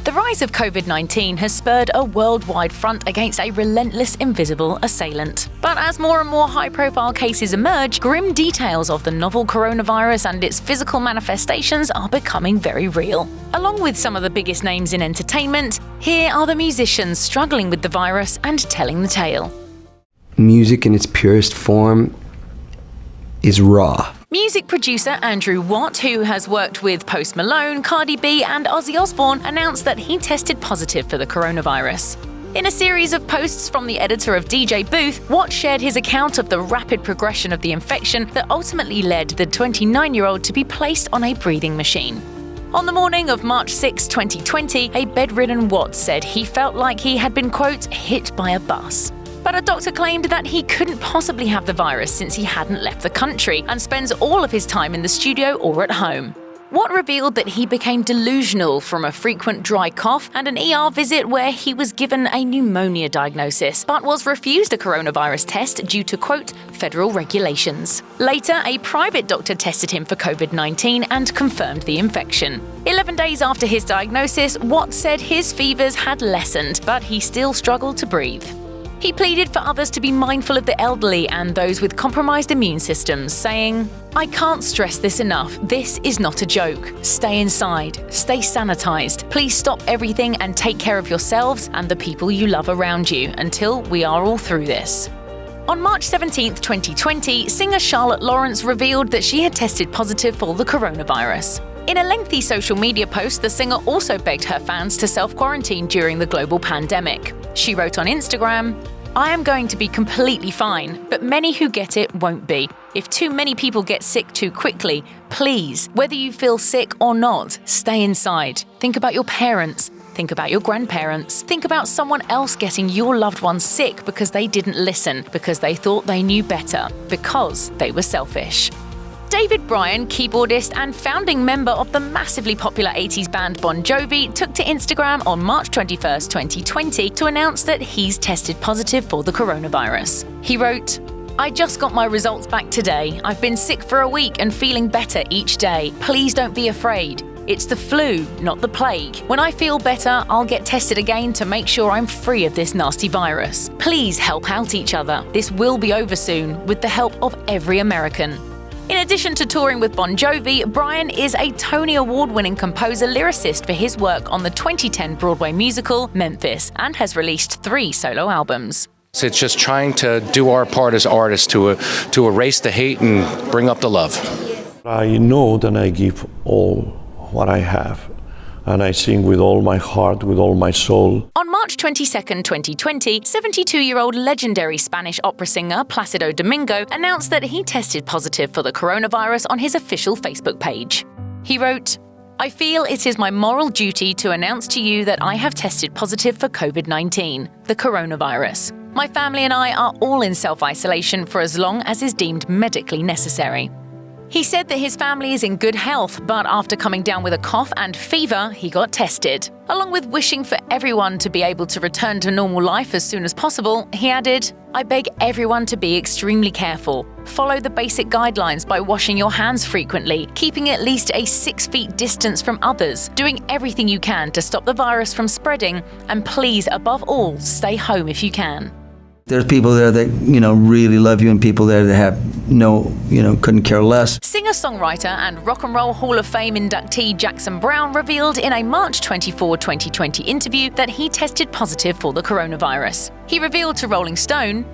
The rise of COVID-19 has spurred a worldwide front against a relentless, invisible assailant. But as more and more high-profile cases emerge, grim details of the novel coronavirus and its physical manifestations are becoming very real. Along with some of the biggest names in entertainment, here are the musicians struggling with the virus and telling the tale. Music in its purest form is raw. Music producer Andrew Watt, who has worked with Post Malone, Cardi B and Ozzy Osbourne, announced that he tested positive for the coronavirus. In a series of posts from the editor of DJ Booth, Watt shared his account of the rapid progression of the infection that ultimately led the 29-year-old to be placed on a breathing machine. On the morning of March 6, 2020, a bedridden Watt said he felt like he had been, quote, hit by a bus. But a doctor claimed that he couldn't possibly have the virus since he hadn't left the country and spends all of his time in the studio or at home. Watt revealed that he became delusional from a frequent dry cough and an ER visit where he was given a pneumonia diagnosis, but was refused a coronavirus test due to, quote, federal regulations. Later, a private doctor tested him for COVID-19 and confirmed the infection. 11 days after his diagnosis, Watt said his fevers had lessened, but he still struggled to breathe. He pleaded for others to be mindful of the elderly and those with compromised immune systems, saying, "I can't stress this enough. This is not a joke. Stay inside. Stay sanitized. Please stop everything and take care of yourselves and the people you love around you until we are all through this." On March 17, 2020, singer Charlotte Lawrence revealed that she had tested positive for the coronavirus. In a lengthy social media post, the singer also begged her fans to self-quarantine during the global pandemic. She wrote on Instagram, "I am going to be completely fine, but many who get it won't be. If too many people get sick too quickly, please, whether you feel sick or not, stay inside. Think about your parents. Think about your grandparents. Think about someone else getting your loved one sick because they didn't listen, because they thought they knew better, because they were selfish." David Bryan, keyboardist and founding member of the massively popular 80s band Bon Jovi, took to Instagram on March 21, 2020 to announce that he's tested positive for the coronavirus. He wrote, "I just got my results back today. I've been sick for a week and feeling better each day. Please don't be afraid. It's the flu, not the plague. When I feel better, I'll get tested again to make sure I'm free of this nasty virus. Please help out each other. This will be over soon, with the help of every American." In addition to touring with Bon Jovi, Bryan is a Tony Award-winning composer-lyricist for his work on the 2010 Broadway musical Memphis and has released 3 solo albums. It's just trying to do our part as artists to erase the hate and bring up the love. I know that I give all what I have, and I sing with all my heart, with all my soul. On March 22, 2020, 72-year-old legendary Spanish opera singer Placido Domingo announced that he tested positive for the coronavirus on his official Facebook page. He wrote, "I feel it is my moral duty to announce to you that I have tested positive for COVID-19, the coronavirus. My family and I are all in self-isolation for as long as is deemed medically necessary." He said that his family is in good health, but after coming down with a cough and fever, he got tested. Along with wishing for everyone to be able to return to normal life as soon as possible, he added, "I beg everyone to be extremely careful. Follow the basic guidelines by washing your hands frequently, keeping at least a 6 feet distance from others, doing everything you can to stop the virus from spreading, and please, above all, stay home if you can." There's people there that, really love you and people there that have couldn't care less. Singer-songwriter and Rock and Roll Hall of Fame inductee Jackson Browne revealed in a March 24, 2020 interview that he tested positive for the coronavirus. He revealed to Rolling Stone,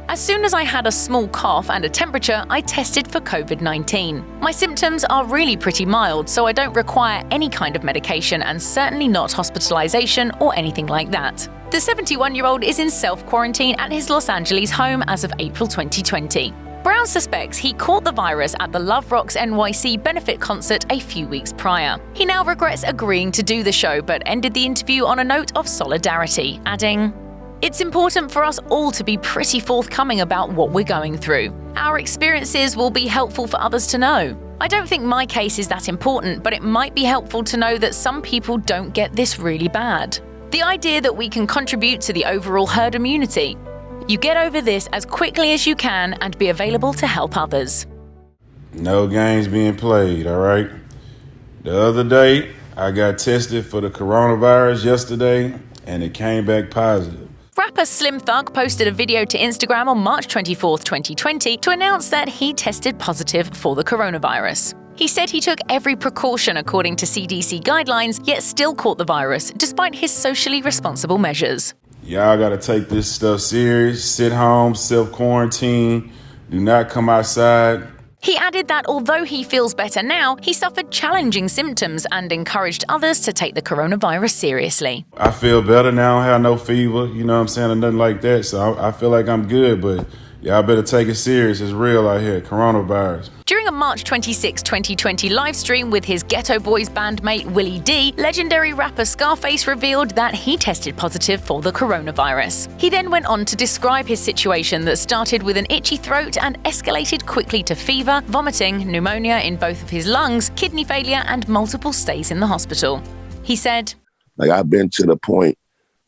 "As soon as I had a small cough and a temperature, I tested for COVID-19. My symptoms are really pretty mild, so I don't require any kind of medication and certainly not hospitalization or anything like that." The 71-year-old is in self-quarantine at his Los Angeles home as of April 2020. Browne suspects he caught the virus at the Love Rocks NYC benefit concert a few weeks prior. He now regrets agreeing to do the show, but ended the interview on a note of solidarity, adding, "It's important for us all to be pretty forthcoming about what we're going through. Our experiences will be helpful for others to know. I don't think my case is that important, but it might be helpful to know that some people don't get this really bad. The idea that we can contribute to the overall herd immunity. You get over this as quickly as you can and be available to help others." No games being played, all right? The other day, I got tested for the coronavirus yesterday, and it came back positive. Rapper Slim Thug posted a video to Instagram on March 24, 2020 to announce that he tested positive for the coronavirus. He said he took every precaution according to CDC guidelines, yet still caught the virus, despite his socially responsible measures. Y'all gotta take this stuff serious, sit home, self-quarantine, do not come outside. He added that although he feels better now, he suffered challenging symptoms and encouraged others to take the coronavirus seriously. I feel better now, I don't have no fever, you know what I'm saying, or nothing like that, so I feel like I'm good, but y'all better take it serious, it's real out here, coronavirus. During a March 26, 2020 livestream with his Ghetto Boys bandmate Willie D, legendary rapper Scarface revealed that he tested positive for the coronavirus. He then went on to describe his situation that started with an itchy throat and escalated quickly to fever, vomiting, pneumonia in both of his lungs, kidney failure, and multiple stays in the hospital. He said, I've been to the point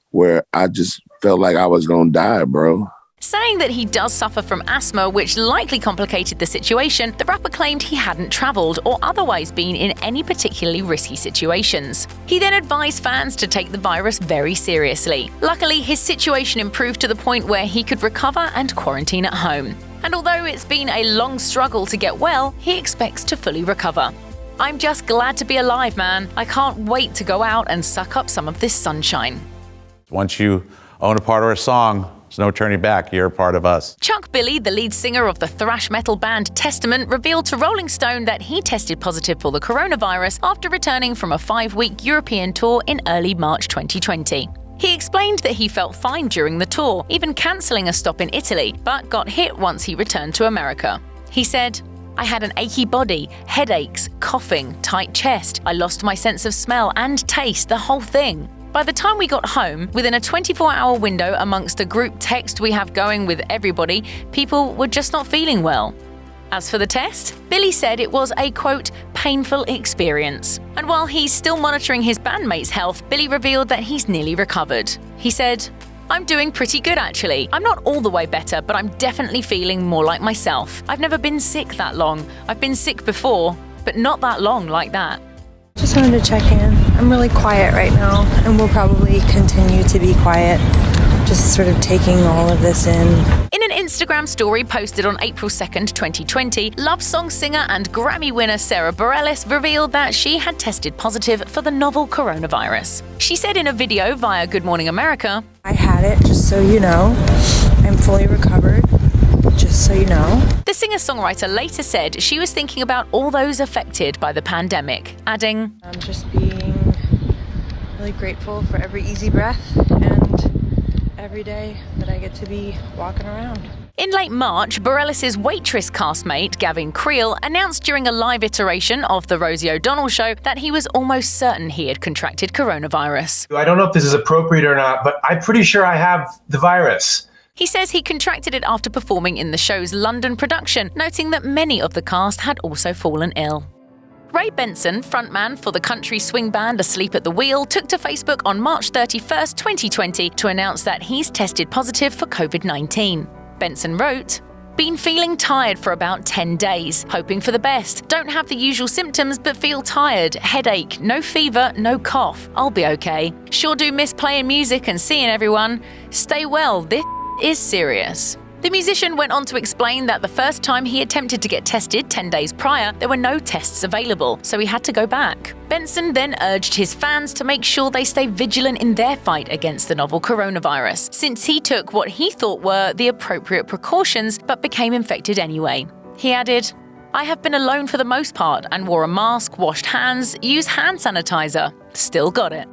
where I just felt like I was gonna die, bro. Saying that he does suffer from asthma, which likely complicated the situation, the rapper claimed he hadn't traveled or otherwise been in any particularly risky situations. He then advised fans to take the virus very seriously. Luckily, his situation improved to the point where he could recover and quarantine at home. And although it's been a long struggle to get well, he expects to fully recover. "I'm just glad to be alive, man. I can't wait to go out and suck up some of this sunshine." Once you own a part of our song, there's no turning back. You're a part of us. Chuck Billy, the lead singer of the thrash metal band Testament, revealed to Rolling Stone that he tested positive for the coronavirus after returning from a 5-week European tour in early March 2020. He explained that he felt fine during the tour, even cancelling a stop in Italy, but got hit once he returned to America. He said, "I had an achy body, headaches, coughing, tight chest. I lost my sense of smell and taste, the whole thing. By the time we got home, within a 24-hour window amongst a group text we have going with everybody, people were just not feeling well." As for the test, Billy said it was a, quote, painful experience. And while he's still monitoring his bandmates' health, Billy revealed that he's nearly recovered. He said, "I'm doing pretty good actually. I'm not all the way better, but I'm definitely feeling more like myself. I've never been sick that long. I've been sick before, but not that long like that." Just wanted to check in. I'm really quiet right now, and we'll probably continue to be quiet, just sort of taking all of this in. In an Instagram story posted on April 2nd, 2020, love song singer and Grammy winner Sara Bareilles revealed that she had tested positive for the novel coronavirus. She said in a video via Good Morning America, "I had it, just so you know. I'm fully recovered, just so you know." The singer-songwriter later said she was thinking about all those affected by the pandemic, adding, I'm just being really grateful for every easy breath and every day that I get to be walking around. In late March, Bareilles' Waitress castmate, Gavin Creel, announced during a live iteration of The Rosie O'Donnell Show that he was almost certain he had contracted coronavirus. I don't know if this is appropriate or not, but I'm pretty sure I have the virus. He says he contracted it after performing in the show's London production, noting that many of the cast had also fallen ill. Ray Benson, frontman for the country swing band Asleep at the Wheel, took to Facebook on March 31st, 2020 to announce that he's tested positive for COVID-19. Benson wrote, "Been feeling tired for about 10 days, hoping for the best. Don't have the usual symptoms but feel tired, headache, no fever, no cough. I'll be okay. Sure do miss playing music and seeing everyone. Stay well, this is serious." The musician went on to explain that the first time he attempted to get tested 10 days prior, there were no tests available, so he had to go back. Benson then urged his fans to make sure they stay vigilant in their fight against the novel coronavirus, since he took what he thought were the appropriate precautions but became infected anyway. He added, "I have been alone for the most part and wore a mask, washed hands, used hand sanitizer. Still got it."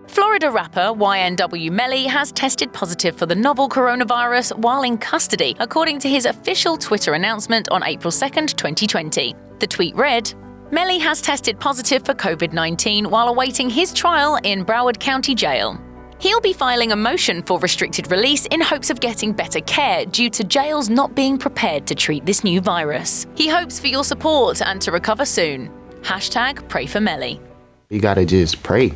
Florida rapper YNW Melly has tested positive for the novel coronavirus while in custody, according to his official Twitter announcement on April 2nd, 2020. The tweet read, "Melly has tested positive for COVID-19 while awaiting his trial in Broward County Jail. He'll be filing a motion for restricted release in hopes of getting better care due to jails not being prepared to treat this new virus. He hopes for your support and to recover soon. #PrayForMelly." You gotta just pray.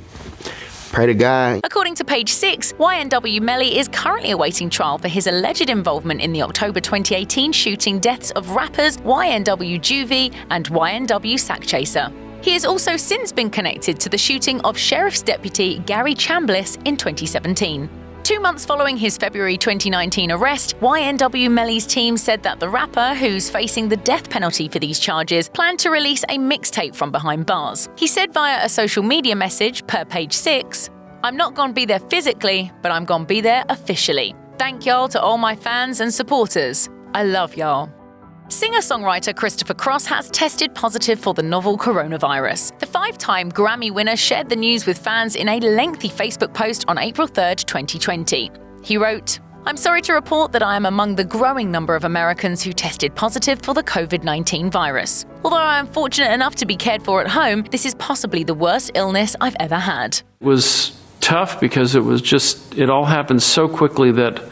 Pray to God. According to Page 6, YNW Melly is currently awaiting trial for his alleged involvement in the October 2018 shooting deaths of rappers YNW Jovi and YNW Sackchaser. He has also since been connected to the shooting of Sheriff's Deputy Gary Chambliss in 2017. 2 months following his February 2019 arrest, YNW Melly's team said that the rapper, who's facing the death penalty for these charges, planned to release a mixtape from behind bars. He said via a social media message per Page 6, "I'm not gonna be there physically, but I'm gonna be there officially. Thank y'all to all my fans and supporters. I love y'all." Singer-songwriter Christopher Cross has tested positive for the novel coronavirus. The 5-time Grammy winner shared the news with fans in a lengthy Facebook post on April 3, 2020. He wrote, "I'm sorry to report that I am among the growing number of Americans who tested positive for the COVID-19 virus. Although I am fortunate enough to be cared for at home, this is possibly the worst illness I've ever had." It was tough because it all happened so quickly that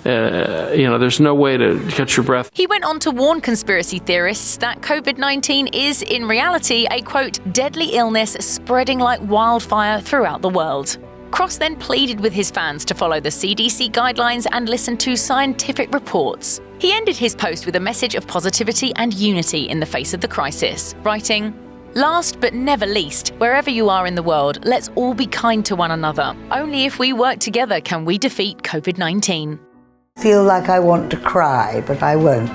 there's no way to catch your breath. He went on to warn conspiracy theorists that COVID-19 is, in reality, a, quote, deadly illness spreading like wildfire throughout the world. Cross then pleaded with his fans to follow the CDC guidelines and listen to scientific reports. He ended his post with a message of positivity and unity in the face of the crisis, writing, "Last but never least, wherever you are in the world, let's all be kind to one another. Only if we work together can we defeat COVID-19. Feel like I want to cry, but I won't.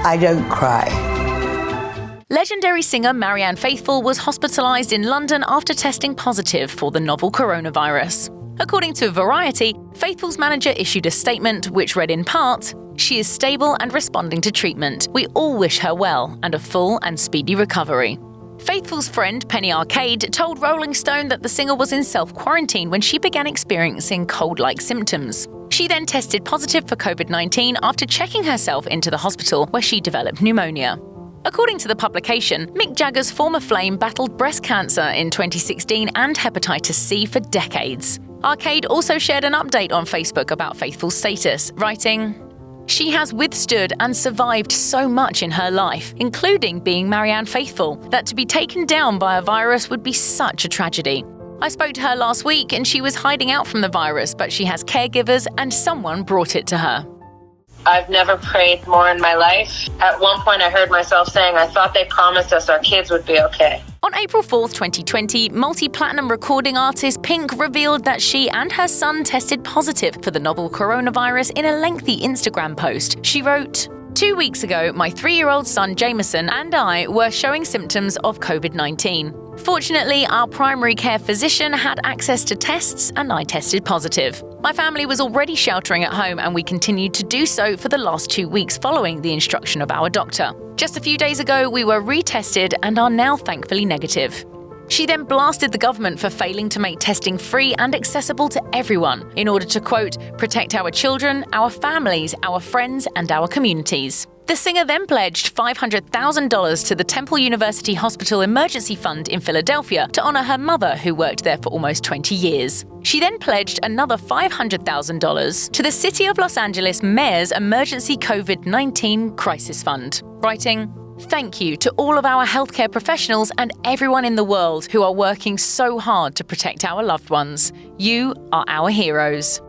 I don't cry. Legendary singer Marianne Faithfull was hospitalized in London after testing positive for the novel coronavirus. According to Variety, Faithfull's manager issued a statement which read in part, "She is stable and responding to treatment. We all wish her well and a full and speedy recovery." Faithfull's friend Penny Arcade told Rolling Stone that the singer was in self-quarantine when she began experiencing cold-like symptoms. She then tested positive for COVID-19 after checking herself into the hospital where she developed pneumonia. According to the publication, Mick Jagger's former flame battled breast cancer in 2016 and hepatitis C for decades. Arcade also shared an update on Facebook about Faithfull's status, writing, "She has withstood and survived so much in her life, including being Marianne Faithfull, that to be taken down by a virus would be such a tragedy. I spoke to her last week and she was hiding out from the virus, but she has caregivers and someone brought it to her." I've never prayed more in my life. At one point I heard myself saying, I thought they promised us our kids would be okay. On April 4, 2020, multi-platinum recording artist Pink revealed that she and her son tested positive for the novel coronavirus in a lengthy Instagram post. She wrote, "2 weeks ago, my 3-year-old son Jameson and I were showing symptoms of COVID-19. Fortunately, our primary care physician had access to tests and I tested positive. My family was already sheltering at home and we continued to do so for the last 2 weeks following the instruction of our doctor. Just a few days ago, we were retested and are now thankfully negative." She then blasted the government for failing to make testing free and accessible to everyone in order to, quote, "protect our children, our families, our friends, and our communities." The singer then pledged $500,000 to the Temple University Hospital Emergency Fund in Philadelphia to honor her mother, who worked there for almost 20 years. She then pledged another $500,000 to the City of Los Angeles Mayor's Emergency COVID-19 Crisis Fund, writing, "Thank you to all of our healthcare professionals and everyone in the world who are working so hard to protect our loved ones. You are our heroes."